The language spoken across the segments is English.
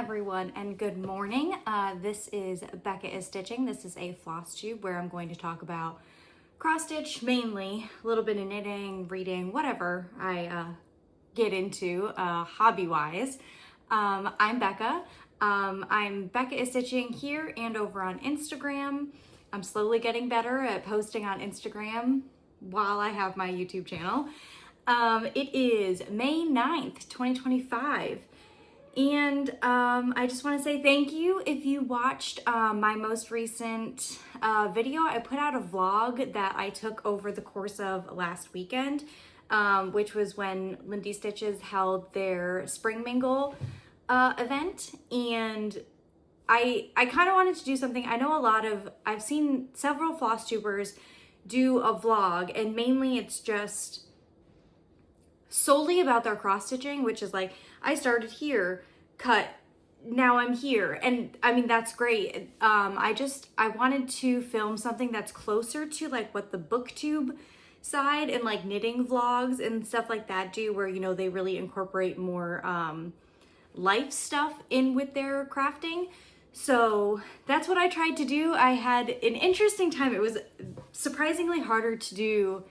everyone and good morning. This is Becca is Stitching. This is a Flosstube where I'm going to talk about cross stitch mainly, a little bit of knitting, reading, whatever I get into hobby wise. I'm Becca. I'm Becca is Stitching here and over on Instagram. I'm slowly getting better at posting on Instagram while I have my YouTube channel. It is May 9th, 2025. And I just want to say thank you if you watched my most recent video. I put out a vlog that I took over the course of last weekend, which was when Lindy Stitches held their Spring Mingle event. And I kind of wanted to do something. I know I've seen several floss tubers do a vlog, and mainly it's just solely about their cross stitching, which is like, I started here, cut, now I'm here. And I mean, that's great. I wanted to film something that's closer to like what the booktube side and like knitting vlogs and stuff like that do, where, you know, they really incorporate more life stuff in with their crafting. So that's what I tried to do. I had an interesting time. It was surprisingly harder to do.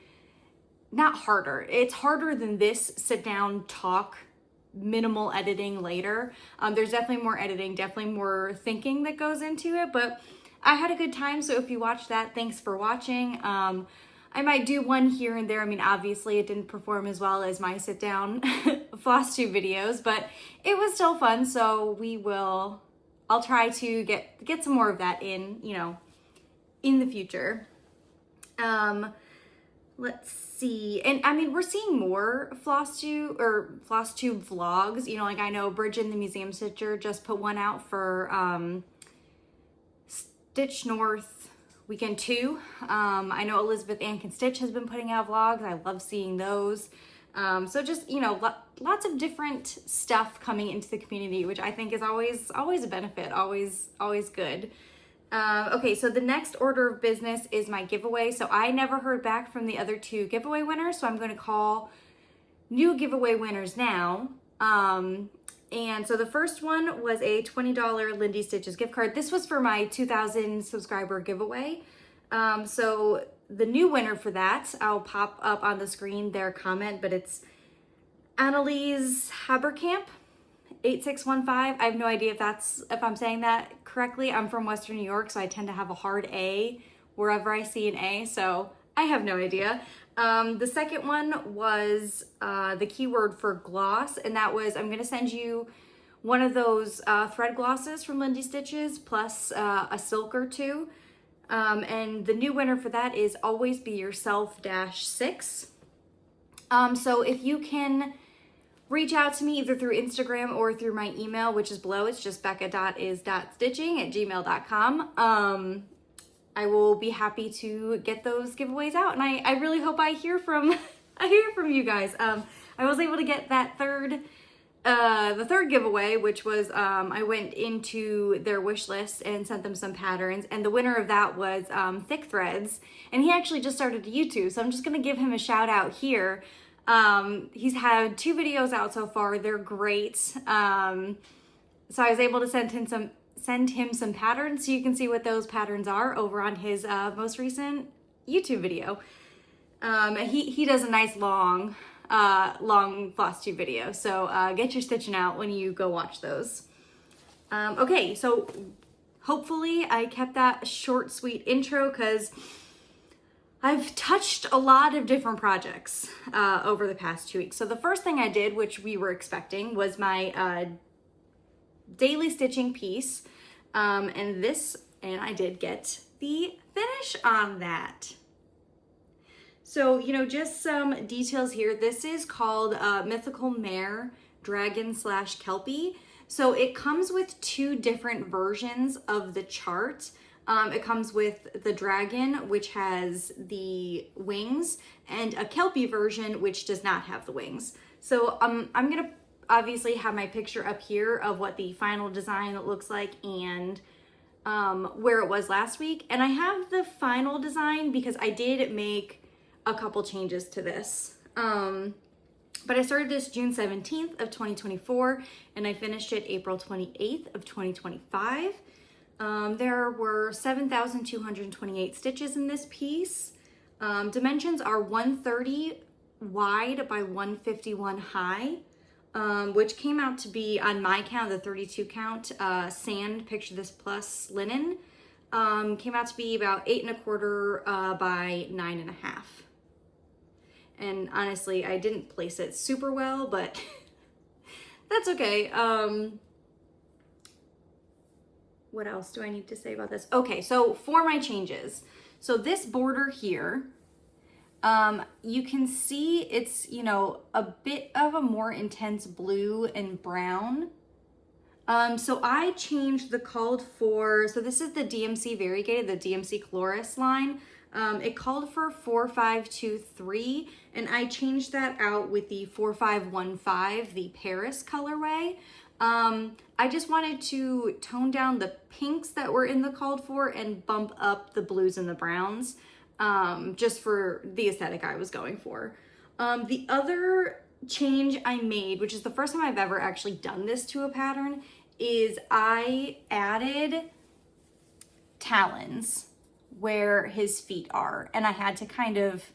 Not harder, it's harder than this sit down talk, minimal editing later. There's definitely more editing, definitely more thinking that goes into it, but I had a good time. So if you watched that, thanks for watching. I might do one here and there. I mean, obviously it didn't perform as well as my sit down Flosstube videos, but it was still fun. So I'll try to get some more of that in, you know, in the future. Let's see. And I mean, we're seeing more Flosstube vlogs. You know, like I know Bridget the Museum Stitcher just put one out for Stitch North Weekend 2. I know Elizabeth Ann Can Stitch has been putting out vlogs. I love seeing those. So just, you know, lots of different stuff coming into the community, which I think is always a benefit, always good. Okay, so the next order of business is my giveaway. So I never heard back from the other two giveaway winners, so I'm going to call new giveaway winners now. And so the first one was a $20 Lindy Stitches gift card. This was for my 2,000 subscriber giveaway. So the new winner for that, I'll pop up on the screen their comment, but it's Annalise Haberkamp. 8615. I have no idea if I'm saying that correctly. I'm from Western New York, so I tend to have a hard A wherever I see an A, so I have no idea. The second one was the keyword for gloss, and that was, I'm going to send you one of those thread glosses from Lindy Stitches plus a silk or two. And the new winner for that is Always Be Yourself _6. So if you can reach out to me either through Instagram or through my email, which is below. It's just becca.is.stitching@gmail.com. I will be happy to get those giveaways out, and I really hope I hear from you guys. I was able to get that the third giveaway, which was I went into their wish list and sent them some patterns, and the winner of that was Thick Threads, and he actually just started a YouTube, so I'm just gonna give him a shout out here. He's had 2 videos out so far. They're great. So I was able to send him some patterns so you can see what those patterns are over on his most recent YouTube video. He does a nice long Flosstube video. So get your stitching out when you go watch those. Okay, so hopefully I kept that short, sweet intro because I've touched a lot of different projects over the past 2 weeks. So the first thing I did, which we were expecting, was my daily stitching piece. And I did get the finish on that. So, you know, just some details here. This is called Mythical Mare Dragon / Kelpie. So it comes with 2 different versions of the chart. It comes with the dragon, which has the wings, and a Kelpie version, which does not have the wings. So I'm going to obviously have my picture up here of what the final design looks like and where it was last week. And I have the final design because I did make a couple changes to this. But I started this June 17th of 2024 and I finished it April 28th of 2025. There were 7,228 stitches in this piece. Dimensions are 130 wide by 151 high, which came out to be, on my count, the 32 count, sand, picture this plus linen, came out to be about 8¼ by 9½. And honestly, I didn't place it super well, but that's okay. What else do I need to say about this? Okay, so for my changes. So this border here, you can see it's, you know, a bit of a more intense blue and brown. So I changed the called for, so this is the DMC variegated, the DMC Chloris line. It called for 4523, and I changed that out with the 4515, the Paris colorway. I just wanted to tone down the pinks that were in the called for and bump up the blues and the browns, just for the aesthetic I was going for. The other change I made, which is the first time I've ever actually done this to a pattern, is I added talons where his feet are, and I had to kind of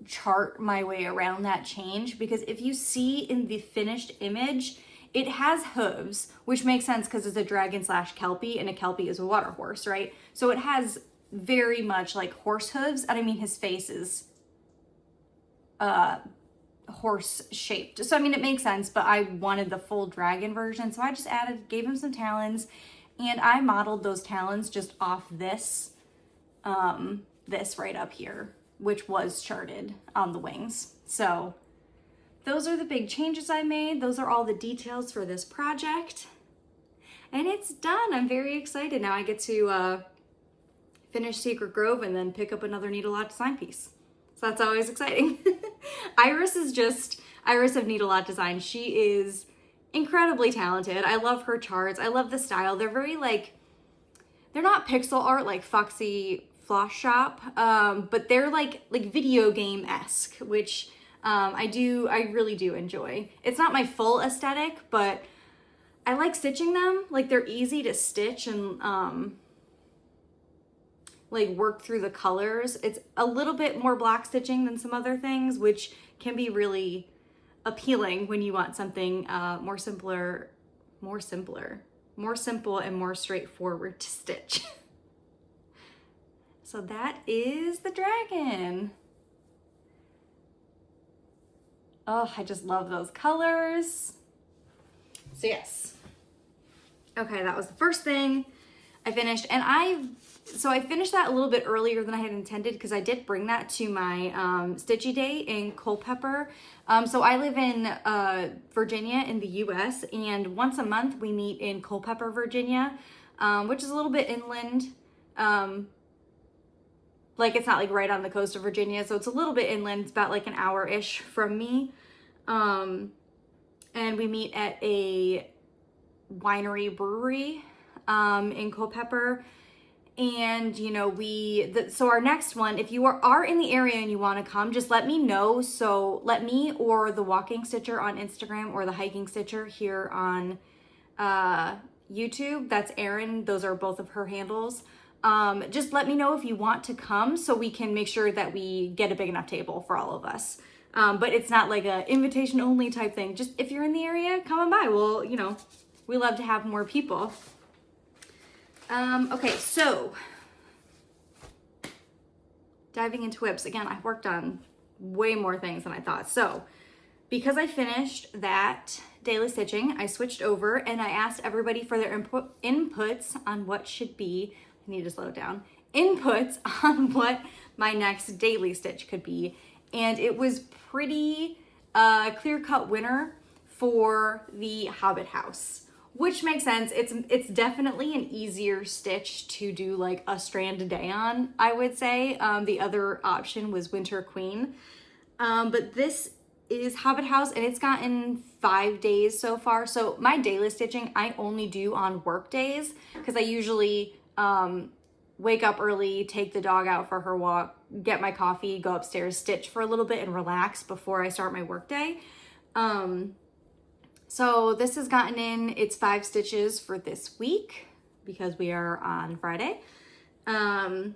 chart my way around that change, because if you see in the finished image, it has hooves, which makes sense because it's a dragon / kelpie, and a kelpie is a water horse, right? So it has very much like horse hooves, and I mean his face is horse shaped. So I mean it makes sense, but I wanted the full dragon version, so I just gave him some talons, and I modeled those talons just off this this right up here, which was charted on the wings. So those are the big changes I made. Those are all the details for this project, and it's done. I'm very excited. Now I get to finish Secret Grove and then pick up another Needle Art Design piece. So that's always exciting. Iris of Needle Art Design. She is incredibly talented. I love her charts. I love the style. They're very they're not pixel art like Foxy Floss Shop, but they're like video game-esque, which I really do enjoy. It's not my full aesthetic, but I like stitching them. Like, they're easy to stitch and work through the colors. It's a little bit more block stitching than some other things, which can be really appealing when you want something more simple and more straightforward to stitch. So that is the dragon. Oh, I just love those colors. So yes. Okay, that was the first thing I finished, and I finished that a little bit earlier than I had intended, because I did bring that to my Stitchy Day in Culpeper. So I live in Virginia in the US, and once a month we meet in Culpeper, Virginia, which is a little bit inland. It's not right on the coast of Virginia, so it's a little bit inland. It's about an hour-ish from me. And we meet at a winery brewery in Culpeper. And, so our next one, if you are in the area and you want to come, just let me know. So let me or the Walking Stitcher on Instagram or the Hiking Stitcher here on YouTube. That's Erin. Those are both of her handles. Just let me know if you want to come so we can make sure that we get a big enough table for all of us. But it's not like a invitation only type thing. Just if you're in the area, come on by. Well, we love to have more people. Okay, so diving into whips. Again, I worked on way more things than I thought. So because I finished that daily stitching, I switched over and I asked everybody for their inputs on what should be, I need to slow it down, inputs on what my next daily stitch could be. And it was pretty clear-cut winner for the Hobbit house, which makes sense. It's definitely an easier stitch to do a strand a day on, I would say. The other option was Winter Queen. But this is Hobbit house, and it's gotten 5 days so far. So my daily stitching I only do on work days, because I usually wake up early, take the dog out for her walk, get my coffee, go upstairs, stitch for a little bit and relax before I start my work day. So this has gotten in its 5 stitches for this week because we are on Friday. And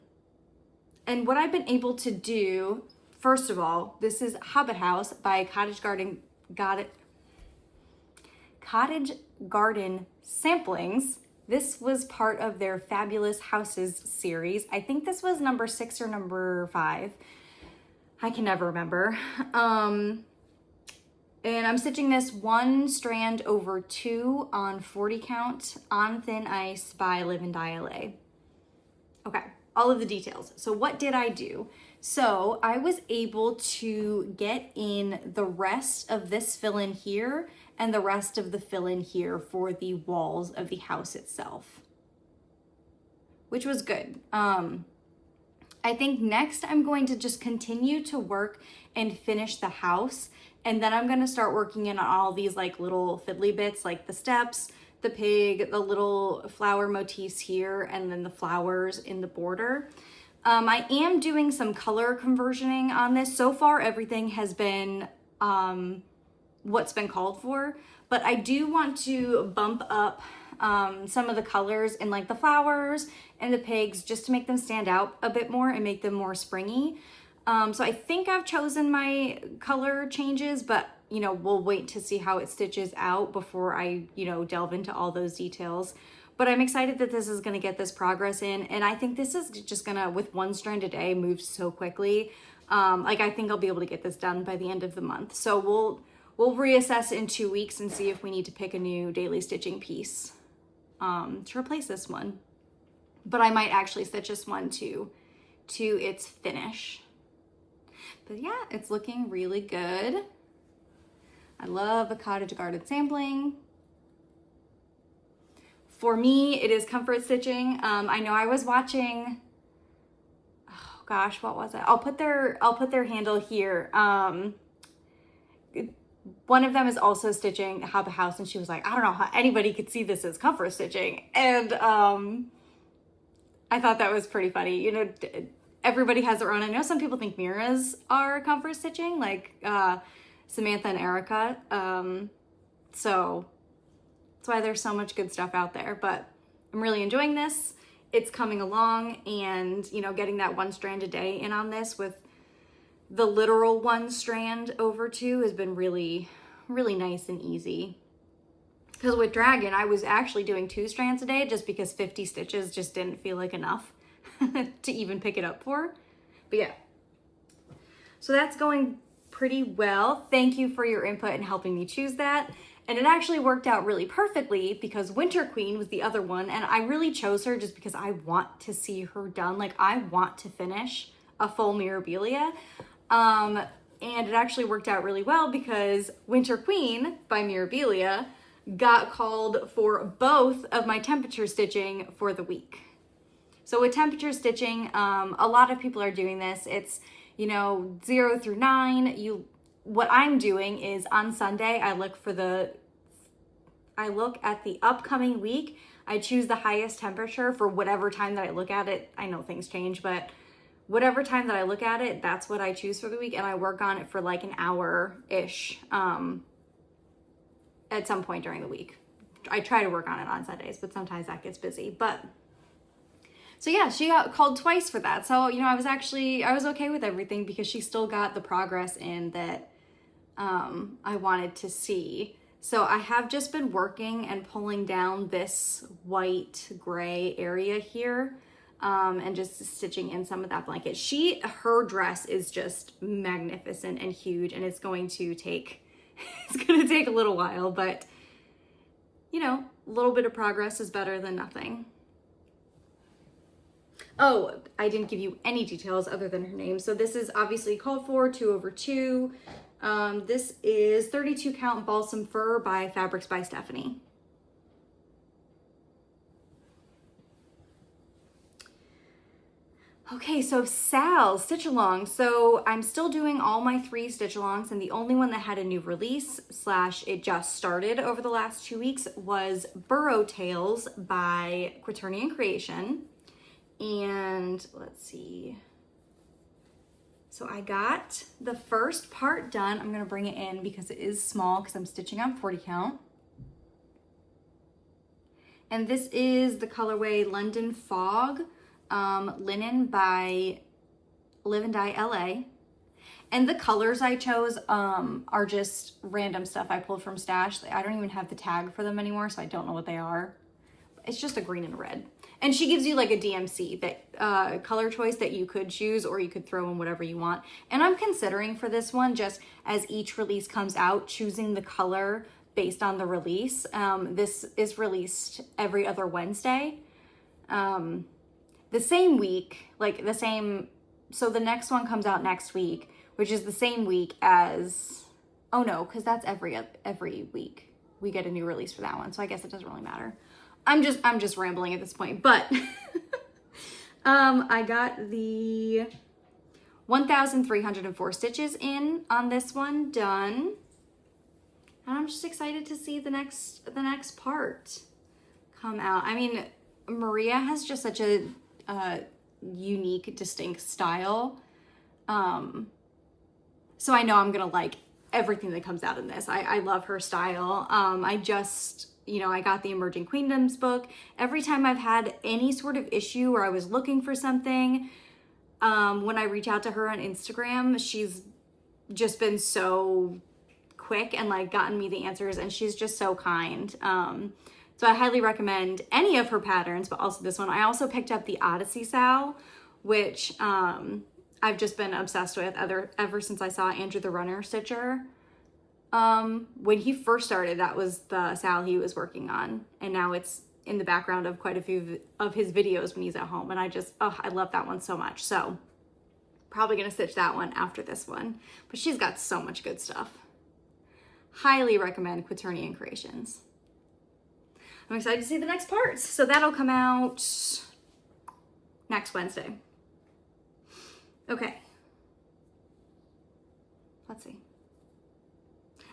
what I've been able to do, first of all, this is Hobbit House by Cottage Garden Samplings. This was part of their Fabulous Houses series. I think this was number 6 or number 5. I can never remember. And I'm stitching this 1 strand over 2 on 40 count on thin ice by Live and Die LA. Okay, all of the details. So what did I do? So I was able to get in the rest of this fill-in here and the rest of the fill-in here for the walls of the house itself, which was good. I think next I'm going to just continue to work and finish the house. And then I'm going to start working in on all these like little fiddly bits, like the steps, the pig, the little flower motifs here, and then the flowers in the border. I am doing some color conversioning on this. So far, everything has been what's been called for, but I do want to bump up some of the colors in like the flowers and the pigs just to make them stand out a bit more and make them more springy. So I think I've chosen my color changes, but you know, we'll wait to see how it stitches out before I, you know, delve into all those details. But I'm excited that this is going to get this progress in. And I think this is just going to, with 1 strand a day, move so quickly. Like I think I'll be able to get this done by the end of the month. So we'll reassess in 2 weeks and see if we need to pick a new daily stitching piece to replace this one. But I might actually stitch this one to its finish. But yeah, it's looking really good. I love the Cottage Garden sampling. For me, it is comfort stitching. I know I was watching, oh gosh, what was it? I'll put their handle here. One of them is also stitching Hobbit House, and she was like, I don't know how anybody could see this as comfort stitching. And I thought that was pretty funny. You know, everybody has their own. I know some people think mirrors are comfort stitching, like Samantha and Erica. So that's why there's so much good stuff out there. But I'm really enjoying this. It's coming along, and you know, getting that 1 strand a day in on this with the literal 1 strand over 2 has been really, really nice and easy. Because with Dragon, I was actually doing 2 strands a day just because 50 stitches just didn't feel like enough to even pick it up for. But yeah, so that's going pretty well. Thank you for your input and helping me choose that. And it actually worked out really perfectly because Winter Queen was the other one, and I really chose her just because I want to see her done. Like, I want to finish a full Mirabilia. And it actually worked out really well because Winter Queen by Mirabilia got called for both of my temperature stitching for the week. So with temperature stitching, a lot of people are doing this. It's, you know, 0 through 9. What I'm doing is on Sunday, I look at the upcoming week. I choose the highest temperature for whatever time that I look at it. I know things change, but whatever time that I look at it, that's what I choose for the week. And I work on it for like an hour-ish at some point during the week. I try to work on it on Sundays, but sometimes that gets busy. But so yeah, she got called twice for that. So, you know, I was okay with everything because she still got the progress in that I wanted to see. So I have just been working and pulling down this white gray area here and just stitching in some of that blanket. Her dress is just magnificent and huge, and it's going to take a little while, but you know, a little bit of progress is better than nothing. Oh, I didn't give you any details other than her name. So this is obviously called for 2 over 2. This is 32 count balsam fir by Fabrics by Stephanie. Okay, so Sal's stitch along. So I'm still doing all my 3 stitch alongs, and the only one that had a new release / it just started over the last 2 weeks was Burrow Tales by Quaternion Creation. And let's see. So I got the first part done. I'm gonna bring it in because it is small because I'm stitching on 40 count. And this is the colorway London Fog Linen by Live and Dye LA. And the colors I chose are just random stuff I pulled from Stash. I don't even have the tag for them anymore, so I don't know what they are. It's just a green and a red. And she gives you like a DMC, that color choice that you could choose, or you could throw in whatever you want. And I'm considering for this one, just as each release comes out, choosing the color based on the release. This is released every other Wednesday. The same week, so the next one comes out next week, which is the same week as, oh no, because that's every week we get a new release for that one. So I guess it doesn't really matter. I'm just rambling at this point, but I got the 1,304 stitches in on this one done. And I'm just excited to see the next part come out. I mean, Maria has just such a unique, distinct style. So I know I'm gonna like everything that comes out in this. I love her style. I got the Emerging Queendoms book. Every time I've had any sort of issue or I was looking for something, when I reach out to her on Instagram, she's just been so quick and like gotten me the answers, and she's just so kind. So I highly recommend any of her patterns, but also this one. I also picked up the Odyssey Sow, which I've just been obsessed with ever since I saw Andrew the Runner Stitcher. When he first started, that was the Sal he was working on, and now it's in the background of quite a few of his videos when he's at home, and I love that one so much. So probably gonna stitch that one after this one, but she's got so much good stuff. Highly recommend Quaternion Creations. I'm excited to see the next parts. So that'll come out next Wednesday. Okay. Let's see.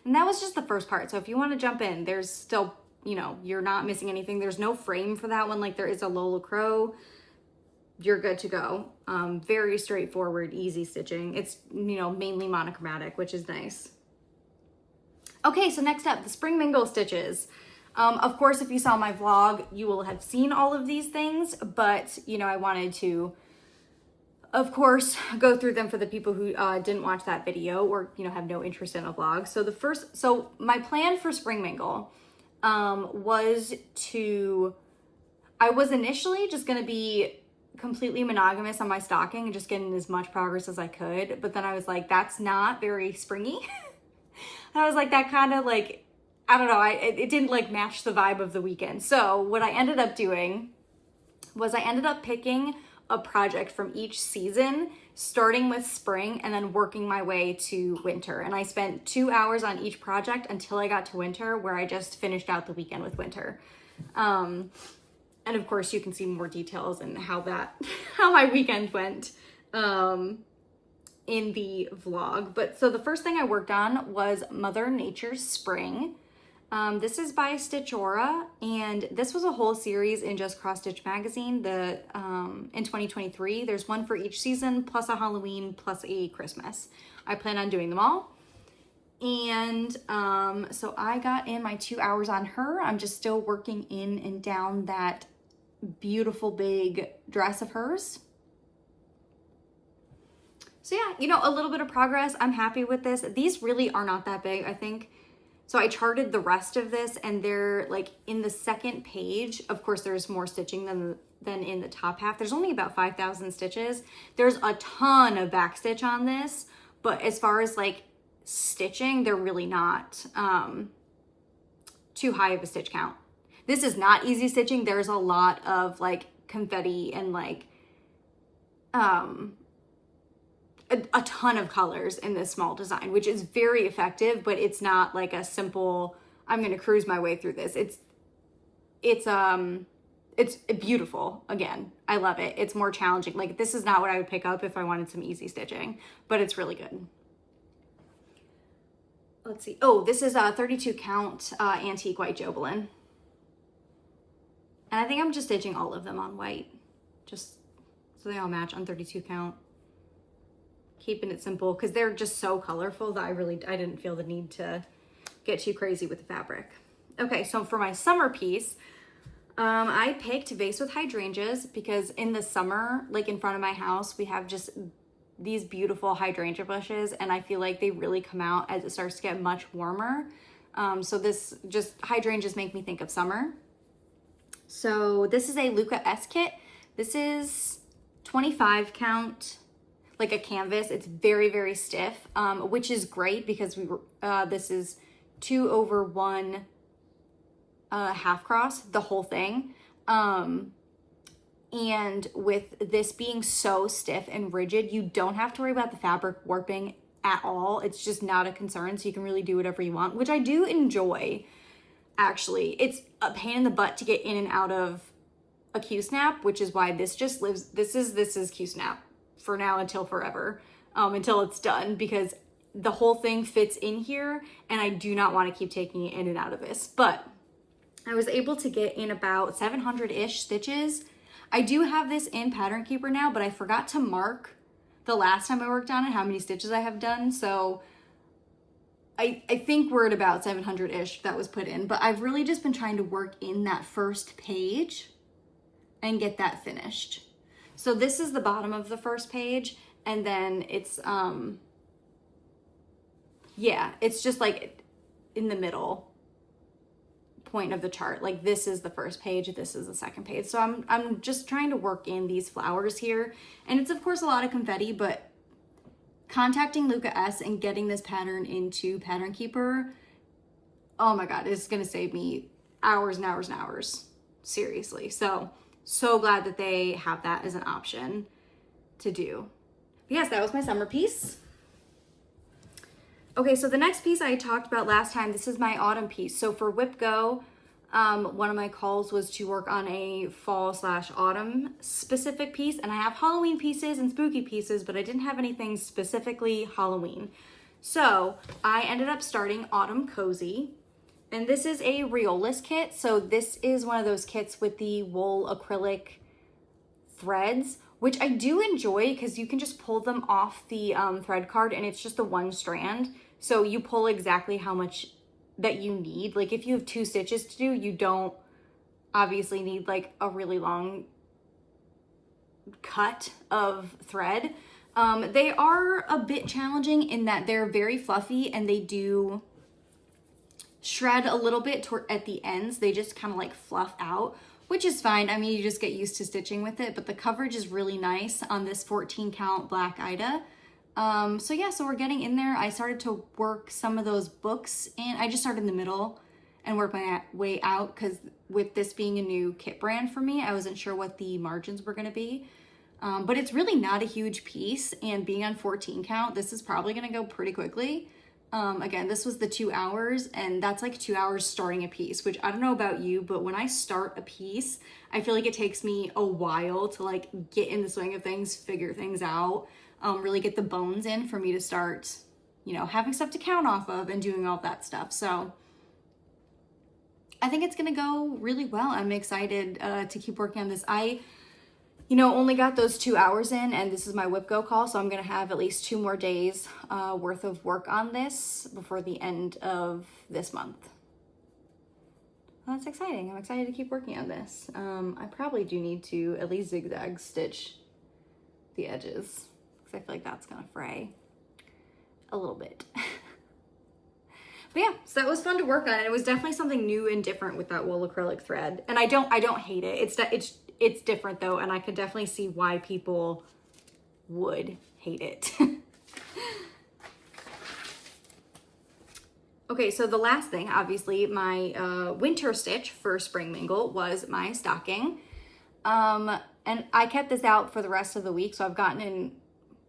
And that was just the first part. So if you want to jump in, there's still, you're not missing anything. There's no frame for that one like there is a Lola Crow. You're good to go. Very straightforward, easy stitching. It's, mainly monochromatic, which is nice. Okay, so next up, the Spring Mingle stitches. Of course, if you saw my vlog, you will have seen all of these things, but, I wanted to, of course, go through them for the people who didn't watch that video or, have no interest in a vlog. So my plan for Spring Mingle was I was initially just going to be completely monogamous on my stocking and just getting as much progress as I could. But then I was like, that's not very springy. And I was like, that kind of like, I don't know, it didn't like match the vibe of the weekend. So what I ended up doing was I ended up picking a project from each season, starting with spring and then working my way to winter. And I spent 2 hours on each project until I got to winter, where I just finished out the weekend with winter. And of course you can see more details and how my weekend went in the vlog. But so the first thing I worked on was Mother Nature's Spring. This is by Stitchora, and this was a whole series in just Cross Stitch Magazine. In 2023, there's one for each season, plus a Halloween, plus a Christmas. I plan on doing them all. And so I got in my 2 hours on her. I'm just still working in and down that beautiful big dress of hers. So yeah, a little bit of progress. I'm happy with this. These really are not that big, I think. So I charted the rest of this, and they're like in the second page. Of course, there's more stitching than in the top half. There's only about 5,000 stitches. There's a ton of backstitch on this, but as far as like stitching, they're really not too high of a stitch count. This is not easy stitching. There's a lot of like confetti and like a ton of colors in this small design, which is very effective, but it's not like a simple, I'm going to cruise my way through this. It's beautiful. Again, I love it. It's more challenging. Like, this is not what I would pick up if I wanted some easy stitching, but it's really good. Let's see. Oh, this is a 32 count antique white Jobelin. And I think I'm just stitching all of them on white. Just So they all match on 32 count. Keeping it simple because they're just so colorful that I didn't feel the need to get too crazy with the fabric. Okay, so for my summer piece, I picked vase with hydrangeas because in the summer, like in front of my house, we have just these beautiful hydrangea bushes, and I feel like they really come out as it starts to get much warmer. So this just hydrangeas make me think of summer. So this is a Luca S kit. This is 25 count, like a canvas. It's very, very stiff, which is great because this is 2/1 half cross, the whole thing. And with this being so stiff and rigid, you don't have to worry about the fabric warping at all. It's just not a concern, so you can really do whatever you want, which I do enjoy, actually. It's a pain in the butt to get in and out of a Q-snap, which is why this just lives, this is Q-snap for now until forever, until it's done, because the whole thing fits in here, and I do not want to keep taking it in and out of this. But I was able to get in about 700-ish stitches. I do have this in Pattern Keeper now, but I forgot to mark the last time I worked on it how many stitches I have done. So I think we're at about 700-ish that was put in, but I've really just been trying to work in that first page and get that finished. So this is the bottom of the first page, and then it's, yeah, it's just like in the middle point of the chart. Like this is the first page, this is the second page. So I'm just trying to work in these flowers here. And it's of course a lot of confetti, but contacting Luca S and getting this pattern into Pattern Keeper, oh my God, it's gonna save me hours and hours and hours. Seriously. So glad that they have that as an option to do. But yes, that was my summer piece. Okay, so the next piece I talked about last time, this is my autumn piece. So for Whip Go, one of my calls was to work on a fall/autumn specific piece, and I have Halloween pieces and spooky pieces, but I didn't have anything specifically Halloween. So I ended up starting Autumn Cozy, and this is a Riolis kit. So this is one of those kits with the wool acrylic threads, which I do enjoy because you can just pull them off the thread card, and it's just the one strand. So you pull exactly how much that you need. Like if you have 2 stitches to do, you don't obviously need like a really long cut of thread. They are a bit challenging in that they're very fluffy, and they do shred a little bit at the ends. They just kind of like fluff out, which is fine. I mean, you just get used to stitching with it, but the coverage is really nice on this 14 count black Ida. So yeah, so we're getting in there. I started to work some of those books, and I just started in the middle and work my way out, because with this being a new kit brand for me, I wasn't sure what the margins were going to be. But it's really not a huge piece, and being on 14 count, this is probably going to go pretty quickly. Again, this was the 2 hours, and that's like 2 hours starting a piece, which I don't know about you, but when I start a piece, I feel like it takes me a while to like get in the swing of things, figure things out, really get the bones in for me to start, you know, having stuff to count off of and doing all that stuff. So I think it's going to go really well. I'm excited to keep working on this. I only got those 2 hours in, and this is my Whip Go call, so I'm gonna have at least 2 more days worth of work on this before the end of this month. Well, that's exciting. I'm excited to keep working on this. I probably do need to at least zigzag stitch the edges, because I feel like that's gonna fray a little bit. But yeah, so that was fun to work on. It was definitely something new and different with that wool acrylic thread, and I don't hate it. It's different though, and I could definitely see why people would hate it. Okay, so the last thing, obviously, my winter stitch for Spring Mingle was my stocking. And I kept this out for the rest of the week, so I've gotten in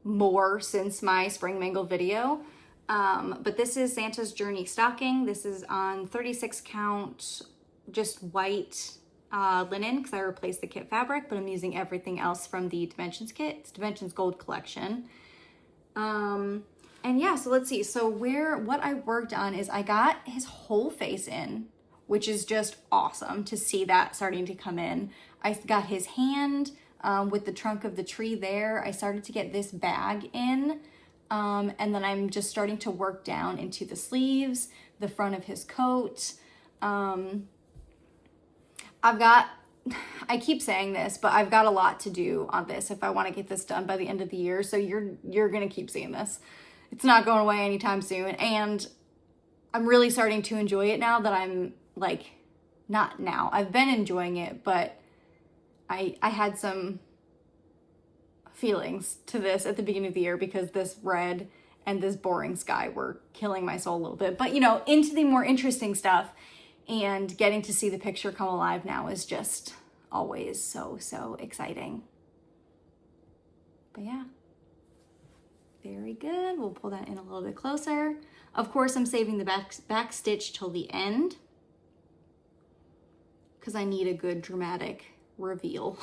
more since my Spring Mingle video. But this is Santa's Journey stocking. This is on 36 count, just white linen, because I replaced the kit fabric, but I'm using everything else from the Dimensions kit. It's Dimensions Gold Collection. And yeah, so let's see. So what I worked on is I got his whole face in, which is just awesome to see that starting to come in. I got his hand, with the trunk of the tree there. I started to get this bag in, and then I'm just starting to work down into the sleeves, the front of his coat. I keep saying this, but I've got a lot to do on this if I want to get this done by the end of the year. So you're going to keep seeing this. It's not going away anytime soon. And I'm really starting to enjoy it now that I'm like, not now. I've been enjoying it, but I had some feelings to this at the beginning of the year because this red and this boring sky were killing my soul a little bit. But, you know, into the more interesting stuff and getting to see the picture come alive now is just always so exciting. But yeah, very good. We'll pull that in a little bit closer. Of course, I'm saving the back stitch till the end because I need a good dramatic reveal.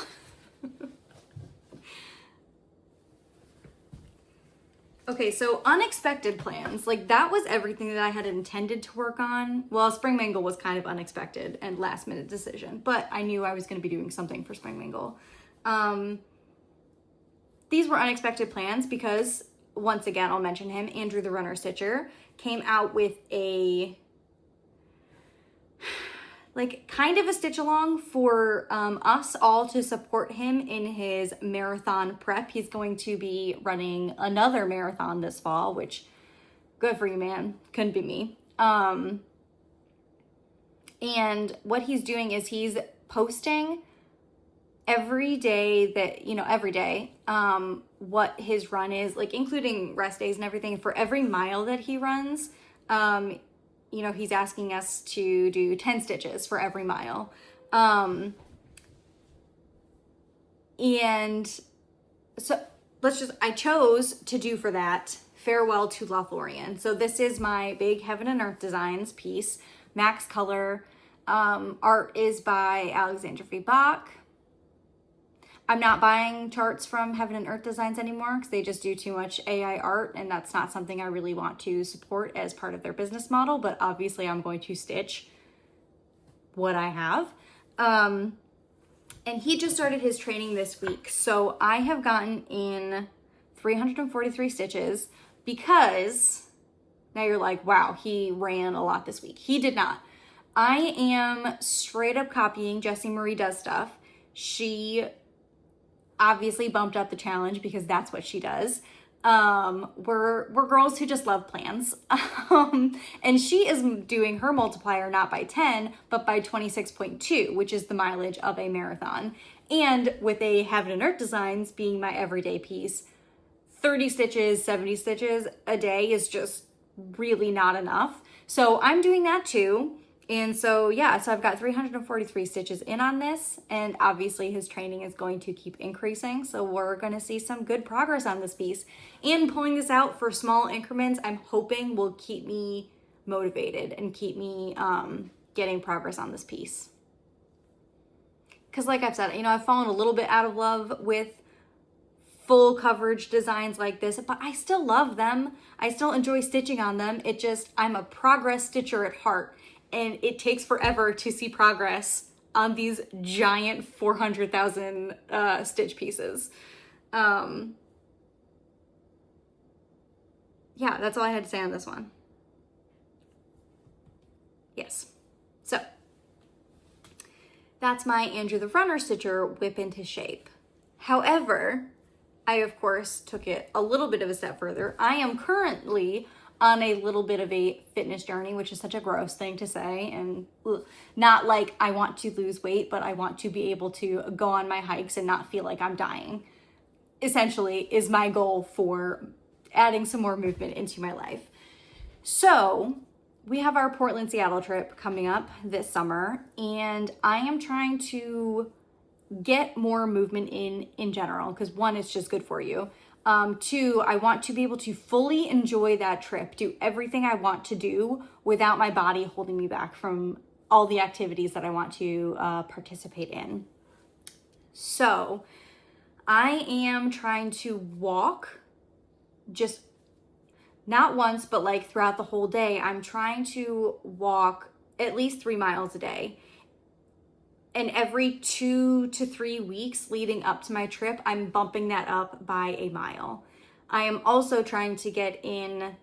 Okay, so unexpected plans. Like that was everything that I had intended to work on. Well, Spring Mingle was kind of unexpected and last minute decision, but I knew I was going to be doing something for Spring Mingle. These were unexpected plans because, once again, I'll mention him, Andrew the Runner Stitcher, came out with a like kind of a stitch along for us all to support him in his marathon prep. He's going to be running another marathon this fall, which good for you, man. Couldn't be me. And what he's doing is he's posting every day that, you know, every day, what his run is, like including rest days and everything. For every mile that he runs, you know, he's asking us to do 10 stitches for every mile. And so I chose to do for that Farewell to Lothlorien. So this is my big Heaven and Earth Designs piece, Max Color. Art is by Alexandra V. Bach. I'm not buying charts from Heaven and Earth Designs anymore because they just do too much AI art, and that's not something I really want to support as part of their business model, but obviously I'm going to stitch what I have. And he just started his training this week, so I have gotten in 343 stitches because, now you're like, wow, he ran a lot this week. He did not. I am straight up copying Jessie Marie Does Stuff. She obviously bumped up the challenge because that's what she does. We're girls who just love plans. And she is doing her multiplier not by 10, but by 26.2, which is the mileage of a marathon. And with a Heaven and Earth Designs being my everyday piece, 30 stitches, 70 stitches a day is just really not enough. So I'm doing that too. And so, yeah, so I've got 343 stitches in on this, and obviously his training is going to keep increasing. So we're going to see some good progress on this piece, and pulling this out for small increments, I'm hoping will keep me motivated and keep me getting progress on this piece. Because like I've said, you know, I've fallen a little bit out of love with full coverage designs like this, but I still love them. I still enjoy stitching on them. It just, I'm a progress stitcher at heart. And it takes forever to see progress on these giant 400,000 stitch pieces. Yeah, that's all I had to say on this one. Yes. So, that's my Andrew the Runner Stitcher whip into shape. However, I, of course, took it a little bit of a step further. I am currently on a little bit of a fitness journey, which is such a gross thing to say, and not like I want to lose weight, but I want to be able to go on my hikes and not feel like I'm dying, essentially, is my goal for adding some more movement into my life. So we have our Portland, Seattle trip coming up this summer, and I am trying to get more movement in general, because one, it's just good for you. Two, I want to be able to fully enjoy that trip, do everything I want to do without my body holding me back from all the activities that I want to participate in. So I am trying to walk, just not once, but like throughout the whole day. I'm trying to walk at least 3 miles a day. and every 2 to 3 weeks leading up to my trip, I'm bumping that up by a mile. I am also trying to get in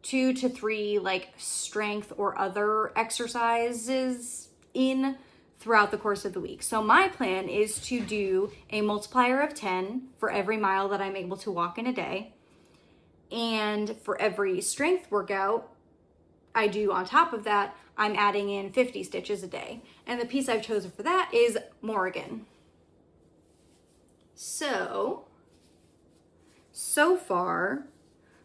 2 to 3 like strength or other exercises in throughout the course of the week. So my plan is to do a multiplier of 10 for every mile that I'm able to walk in a day. And for every strength workout I do on top of that, I'm adding in 50 stitches a day. And the piece I've chosen for that is Morgan. So far,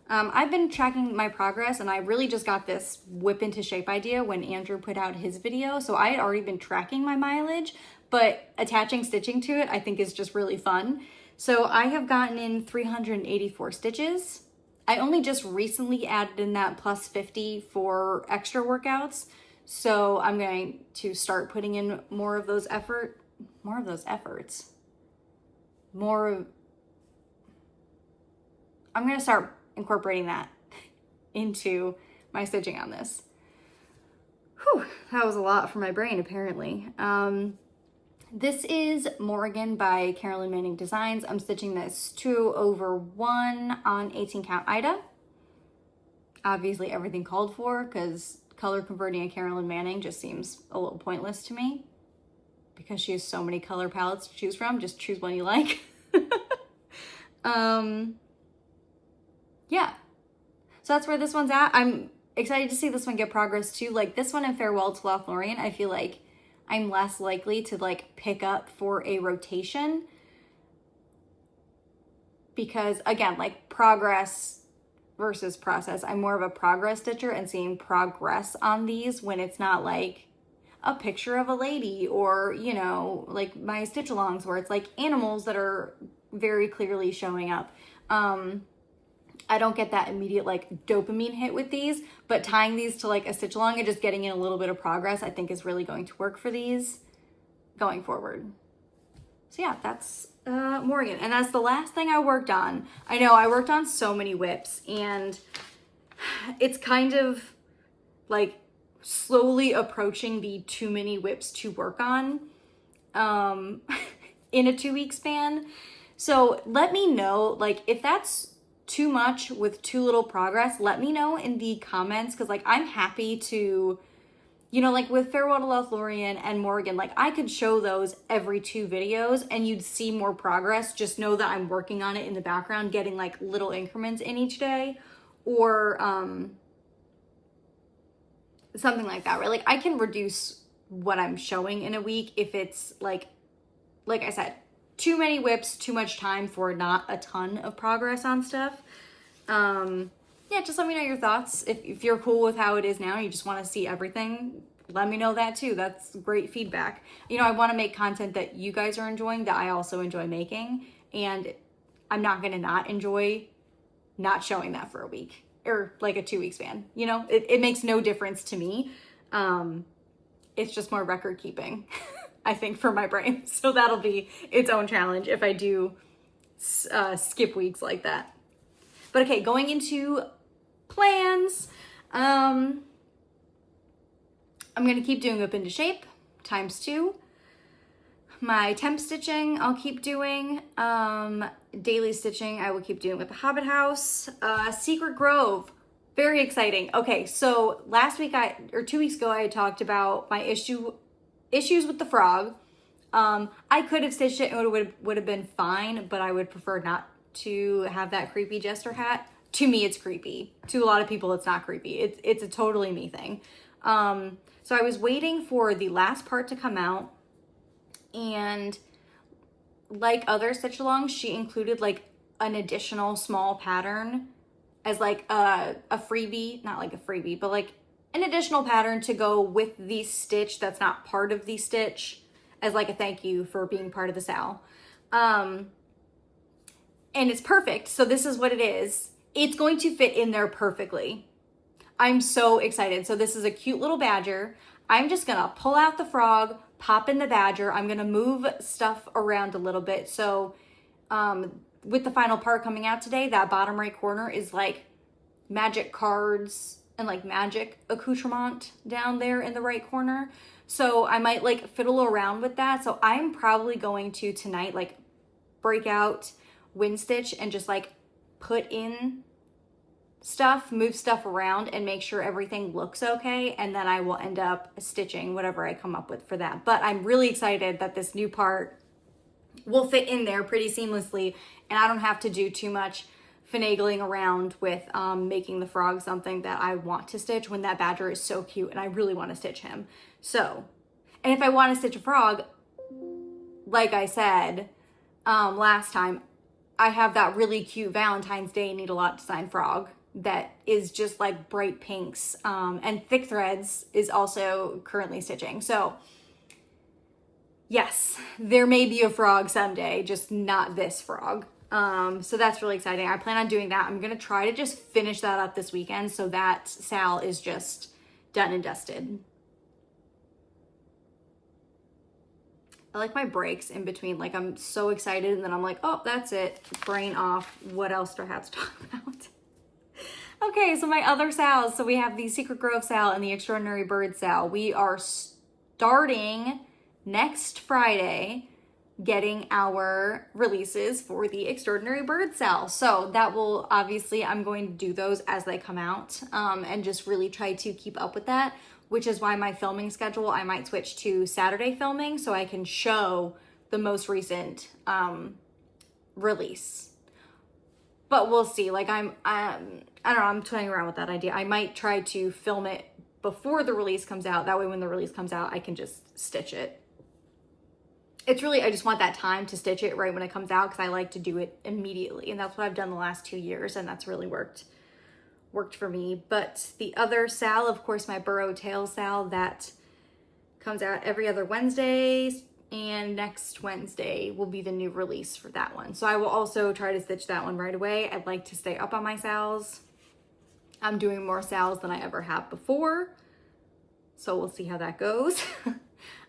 I've been tracking my progress, and I really just got this whip into shape idea when Andrew put out his video. So I had already been tracking my mileage, but attaching stitching to it I think is just really fun. So I have gotten in 384 stitches. I only just recently added in that plus 50 for extra workouts. So I'm going to start putting in more of those efforts. I'm going to start incorporating that into my stitching on this. Whew, that was a lot for my brain, apparently. This is Morgan by Carolyn Manning Designs. I'm stitching this 2/1 on 18 count Ida. Obviously everything called for, because color converting a Carolyn Manning just seems a little pointless to me, because she has so many color palettes to choose from. Just choose one you like. Yeah, so that's where this one's at. I'm excited to see this one get progress too. Like this one in Farewell to Lothlorien, I feel like I'm less likely to like pick up for a rotation, because again, like progress versus process, I'm more of a progress stitcher, and seeing progress on these when it's not like a picture of a lady or, you know, like my stitch alongs where it's like animals that are very clearly showing up. I don't get that immediate like dopamine hit with these, but tying these to like a stitch along and just getting in a little bit of progress, I think is really going to work for these going forward. So yeah, that's Morgan. And that's the last thing I worked on. I know I worked on so many whips, and it's kind of like slowly approaching the too many whips to work on in a 2-week span. So let me know, like, if that's too much with too little progress, let me know in the comments, because like I'm happy to, you know, like with Farewell to Lothlorien and Morgan, like I could show those every 2 videos and you'd see more progress. Just know that I'm working on it in the background, getting like little increments in each day, or something like that, right? Like I can reduce what I'm showing in a week if it's like I said, too many whips, too much time for not a ton of progress on stuff. Yeah, just let me know your thoughts. If you're cool with how it is now, you just want to see everything, let me know that too. That's great feedback. You know, I want to make content that you guys are enjoying, that I also enjoy making, and I'm not going to not enjoy not showing that for a week or like a 2-week span. You know, it makes no difference to me. It's just more record keeping. I think, for my brain. So that'll be its own challenge if I do skip weeks like that. But okay, going into plans. I'm going to keep doing Whip into Shape ×2. My temp stitching I'll keep doing. Daily stitching I will keep doing with the Hobbit House. Secret Grove. Very exciting. Okay, so last week 2 weeks ago I had talked about my issues with the frog. I could have stitched it and it would have been fine, but I would prefer not to have that creepy jester hat. To me, it's creepy. To a lot of people, it's not creepy. It's a totally me thing. So I was waiting for the last part to come out, and like other stitch alongs, she included like an additional small pattern as like a freebie, not like a freebie, but like an additional pattern to go with the stitch that's not part of the stitch, as like a thank you for being part of the SAL. And it's perfect. So this is what it is. It's going to fit in there perfectly. I'm so excited. So this is a cute little badger. I'm just gonna pull out the frog, pop in the badger. I'm gonna move stuff around a little bit. So with the final part coming out today, that bottom right corner is like magic cards, and like magic accoutrement down there in the right corner. So I might like fiddle around with that. So I'm probably going to tonight like break out wind stitch and just like put in stuff, move stuff around and make sure everything looks okay. And then I will end up stitching whatever I come up with for that. But I'm really excited that this new part will fit in there pretty seamlessly and I don't have to do too much finagling around with making the frog something that I want to stitch when that badger is so cute and I really want to stitch him. So, and if I want to stitch a frog, like I said last time, I have that really cute Valentine's Day Need a Lot design frog that is just like bright pinks, and Thick Threads is also currently stitching. So yes, there may be a frog someday, just not this frog. So that's really exciting. I plan on doing that. I'm going to try to just finish that up this weekend so that Sal is just done and dusted. I like my breaks in between. Like I'm so excited and then I'm like, oh, that's it. Brain off. What else do I have to talk about? Okay, so my other Sals. So we have the Secret Grove Sal and the Extraordinary Bird Sal. We are starting next Friday getting our releases for the Extraordinary Bird Sal. So that will obviously, I'm going to do those as they come out and just really try to keep up with that, which is why my filming schedule, I might switch to Saturday filming so I can show the most recent release. But we'll see. Like I don't know, I'm toying around with that idea. I might try to film it before the release comes out. That way when the release comes out, I can just stitch it. It's really, I just want that time to stitch it right when it comes out because I like to do it immediately. And that's what I've done the last 2 years and that's really worked for me. But the other Sal, of course, my Burrow Tail Sal, that comes out every other Wednesday and next Wednesday will be the new release for that one. So I will also try to stitch that one right away. I'd like to stay up on my Sals. I'm doing more Sals than I ever have before. So we'll see how that goes.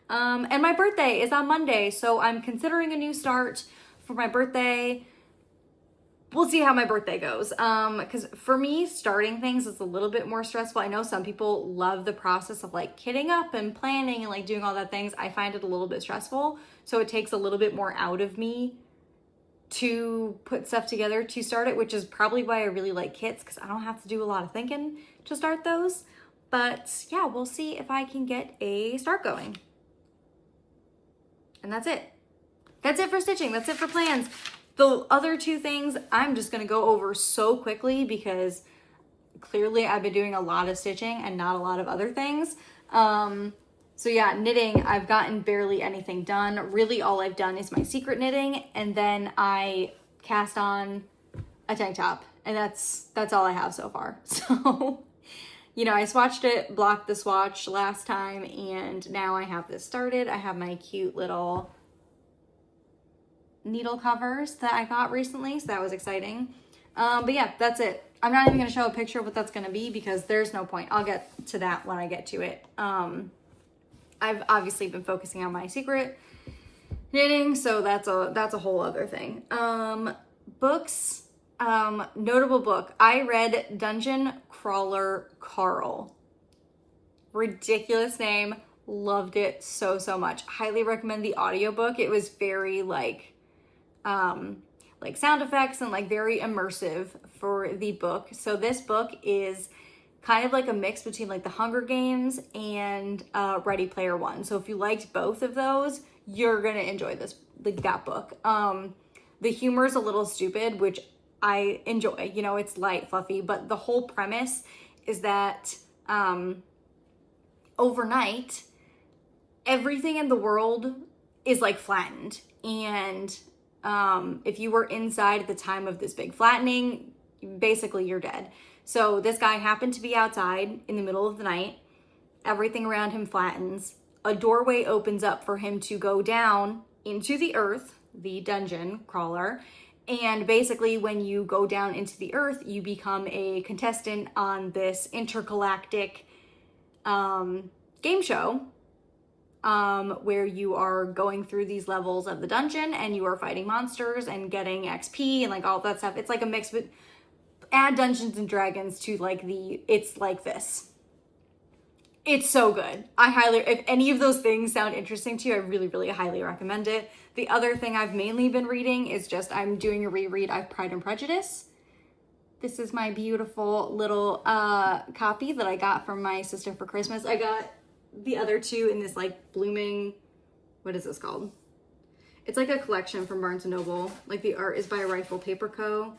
And my birthday is on Monday, so I'm considering a new start for my birthday. We'll see how my birthday goes. Because for me, starting things is a little bit more stressful. I know some people love the process of like kitting up and planning and like doing all that things. I find it a little bit stressful. So it takes a little bit more out of me to put stuff together to start it, which is probably why I really like kits because I don't have to do a lot of thinking to start those. But yeah, we'll see if I can get a start going. And that's it. That's it for stitching. That's it for plans. The other two things I'm just going to go over so quickly because clearly I've been doing a lot of stitching and not a lot of other things. So yeah, knitting, I've gotten barely anything done. Really all I've done is my secret knitting and then I cast on a tank top and that's all I have so far. So, you know, I swatched it, blocked the swatch last time and now I have this started. I have my cute little needle covers that I got recently, so that was exciting. But yeah, that's it. I'm not even going to show a picture of what that's going to be because there's no point. I'll get to that when I get to it. I've obviously been focusing on my secret knitting, so that's a whole other thing. Books, notable book. I read Dungeon Crawler Carl. Ridiculous name. Loved it so much. Highly recommend the audiobook. It was very like sound effects and like very immersive for the book. So this book is kind of like a mix between like the Hunger Games and Ready Player One. So if you liked both of those, you're gonna enjoy this, like that book. The humor is a little stupid, which I enjoy. You know, it's light, fluffy, but the whole premise is that overnight, everything in the world is like flattened. And if you were inside at the time of this big flattening, basically you're dead. So this guy happened to be outside in the middle of the night. Everything around him flattens. A doorway opens up for him to go down into the earth, the dungeon crawler. And basically when you go down into the earth, you become a contestant on this intergalactic game show where you are going through these levels of the dungeon and you are fighting monsters and getting XP and like all that stuff. It's like a mix, but add Dungeons and Dragons to like it's like this. It's so good. If any of those things sound interesting to you, I really, really highly recommend it. The other thing I've mainly been reading is I'm doing a reread of Pride and Prejudice. This is my beautiful little copy that I got from my sister for Christmas. I got the other two in this like blooming, what is this called? It's like a collection from Barnes & Noble. Like the art is by Rifle Paper Co.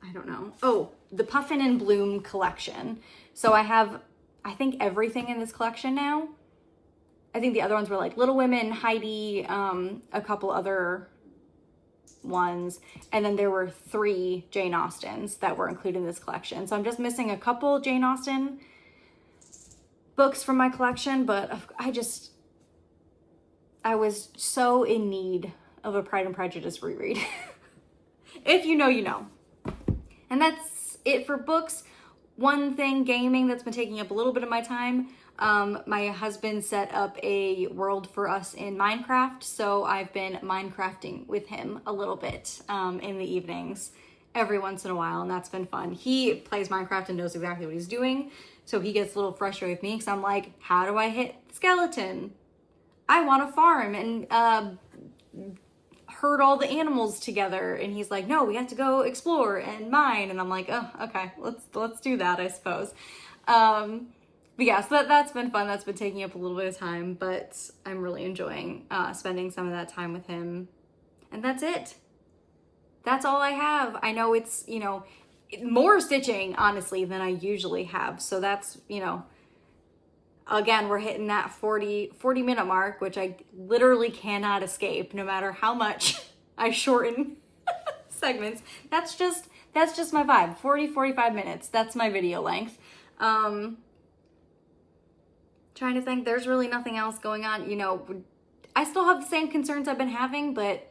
I don't know. Oh, the Puffin and Bloom collection. So I have, I think, everything in this collection now. I think the other ones were like Little Women, Heidi, a couple other ones. And then there were 3 Jane Austens that were included in this collection. So I'm just missing a couple Jane Austen books from my collection, but I was so in need of a Pride and Prejudice reread. If you know, you know. And that's it for books. One thing, gaming, that's been taking up a little bit of my time. My husband set up a world for us in Minecraft, so I've been Minecrafting with him a little bit in the evenings every once in a while, and that's been fun. He plays Minecraft and knows exactly what he's doing, so he gets a little frustrated with me because I'm like, how do I hit skeleton? I want to farm and herd all the animals together, and he's like, no, we have to go explore and mine, and I'm like, oh, okay, let's do that, I suppose. But yeah, so that's been fun. That's been taking up a little bit of time, but I'm really enjoying spending some of that time with him. And that's it. That's all I have. I know it's, more stitching, honestly, than I usually have. So that's, again, we're hitting that 40-minute mark, which I literally cannot escape no matter how much I shorten segments. That's just my vibe. 45 minutes. That's my video length. Trying to think, there's really nothing else going on. I still have the same concerns I've been having, but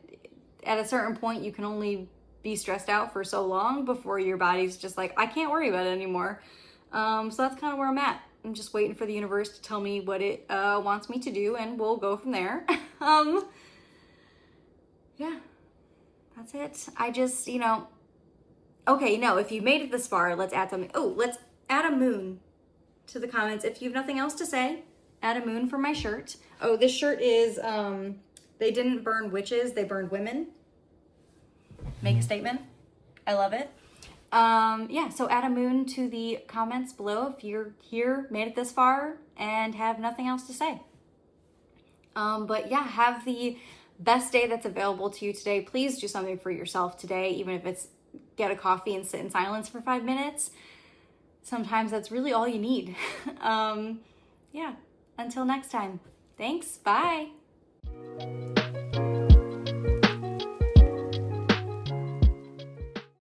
at a certain point you can only be stressed out for so long before your body's just like, I can't worry about it anymore. So that's kind of where I'm at. I'm just waiting for the universe to tell me what it wants me to do, and we'll go from there. Yeah, that's it. I just, okay, if you made it this far, let's add something. Oh, let's add a moon to the comments. If you have nothing else to say, add a moon for my shirt. Oh, this shirt is, they didn't burn witches, they burned women. Make a statement. I love it. Yeah, so add a moon to the comments below if you're here, made it this far, and have nothing else to say. But yeah, have the best day that's available to you today. Please do something for yourself today, even if it's get a coffee and sit in silence for 5 minutes. Sometimes that's really all you need. Yeah, until next time. Thanks, bye.